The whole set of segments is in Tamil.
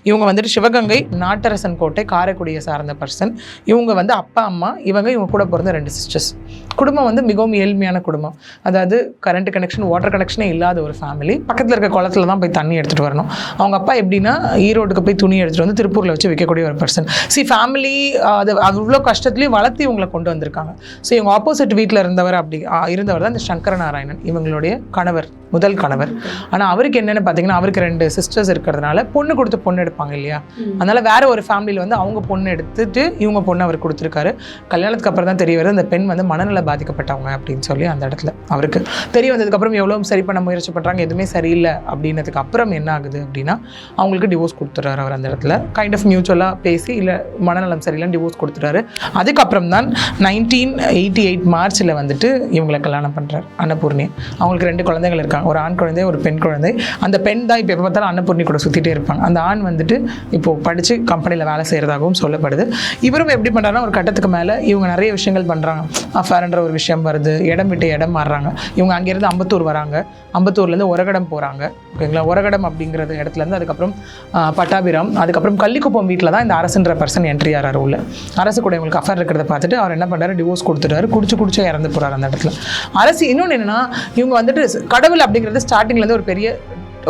இவங்க வந்துட்டு சிவகங்கை நாட்டரசன் கோட்டை காரைக்குடியை சார்ந்த பர்சன். இவங்க வந்து அப்பா அம்மா, இவங்க கூட பிறந்த 2 சிஸ்டர்ஸ். குடும்பம் வந்து மிகவும் ஏழ்மையான குடும்பம். அதாவது கரண்ட் கனெக்ஷன், வாட்டர் கனெக்ஷனே இல்லாத ஒரு ஃபேமிலி. பக்கத்தில் இருக்க குளத்துல தான் போய் தண்ணி எடுத்துகிட்டு வரணும். அவங்க அப்பா எப்படின்னா ஈரோடுக்கு போய் துணி எடுத்துகிட்டு வந்து திருப்பூரில் வச்சு விற்கக்கூடிய ஒரு பர்சன். ஃபேமிலி அது அவ்வளோ கஷ்டத்துலேயும் வளர்த்து இவங்களை கொண்டு வந்திருக்காங்க. ஸோ இவங்க ஆப்போசிட் வீட்டில் இருந்தவர் தான் இந்த சங்கர நாராயணன், இவங்களுடைய கணவர், முதல் கணவர். ஆனால் அவருக்கு என்னென்னு பார்த்தீங்கன்னா, அவருக்கு 2 சிஸ்டர்ஸ் இருக்கிறதுனால பொண்ணு கொடுத்து பொண்ணு எடுப்பாங்க இல்லையா, அதனால் வேற ஒரு ஃபேமிலியில் வந்து அவங்க பொண்ணு எடுத்துட்டு இவங்க பொண்ணு அவர் கொடுத்துருக்காரு. கல்யாணத்துக்கு அப்புறம் தான் தெரிய வருது அந்த பெண் வந்து மனநல பாதிக்கப்பட்டவங்க அப்படின்னு சொல்லி. அந்த இடத்துல அவருக்கு தெரிய வந்ததுக்கப்புறம் எவ்வளோ சரி பண்ண முயற்சி பண்ணுறாங்க, எதுவுமே சரியில்லை அப்படின்னதுக்கு அப்புறம் என்ன ஆகுது அப்படின்னா, அவங்களுக்கு டிவோர்ஸ் கொடுத்துட்றாரு அவர். அந்த இடத்துல கைண்ட் ஆஃப் மியூச்சுவலாக பேசி இல்லை மனநலம் சரியில்லைன்னு டிவோர்ஸ் கொடுத்துட்டாரு. அதுக்கப்புறம் தான் 1988 மார்ச்சில் வந்துட்டு இவங்களை கல்யாணம் பண்ணுறாரு அன்னபூர்ணி. அவங்களுக்கு 2 குழந்தைகள் இருக்காங்க, ஒரு ஆண் குழந்தை ஒரு பெண் குழந்தை. அந்த பெண் தான் இப்போ எப்போ பார்த்தாலும் அன்னபூர்ணி கூட சுற்றிட்டே இருப்பாங்க. அந்த ஆண் வந்துட்டு இப்போது படித்து கம்பெனியில் வேலை செய்கிறதாகவும் சொல்லப்படுது. இவரும் எப்படி பண்ணுறாங்கன்னா, ஒரு கட்டத்துக்கு மேலே இவங்க நிறைய விஷயங்கள் பண்ணுறாங்க. அஃபேர்ன்ற ஒரு விஷயம் வருது, இடம் விட்டு இடம் மாறுறாங்க. இவங்க அங்கேருந்து அம்பத்தூர் வராங்க, அம்பத்தூர்லேருந்து ஒரகடம் போகிறாங்க. ஓகேங்களா, ஒரகடம் அப்படிங்கிறது இடத்துலேருந்து அதுக்கப்புறம் பட்டாபிராம், அதுக்கப்புறம் கள்ளிக்குப்பம் வீட்டில் தான் இந்த அரசுன்ற பர்சன் என்ட்ரி ஆகிறார் உள்ள. அரசு கூட இவங்களுக்கு அஃபேர் இருக்கிறத பார்த்துட்டு அவர் என்ன பண்ணுறாரு, டிவோர்ஸ் கொடுத்துட்டாரு. குடிச்சு இறந்து போகிறார் அந்த இடத்துல. அரசு இன்னொன்று என்னென்னா, இவங்க வந்துட்டு கடவுள் அப்படிங்கிறது ஸ்டார்டிங்லேருந்து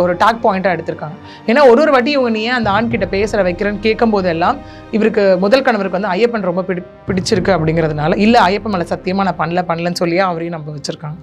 ஒரு டாக் பாயிண்ட்டாக எடுத்திருக்காங்க. ஏன்னா ஒரு வாட்டி இவங்க நீ ஏன் அந்த ஆண் கிட்ட பேசுகிற வைக்கிறேன்னு கேட்கும் போதெல்லாம் இவருக்கு முதல் கணவருக்கு வந்து ஐயப்பன் ரொம்ப பிடிச்சிருக்கு அப்படிங்கிறதுனால, இல்லை ஐயப்பன் மேலே சத்தியமாக நான் பண்ணலன்னு சொல்லியே அவரையும் நம்ம வச்சுருக்காங்க.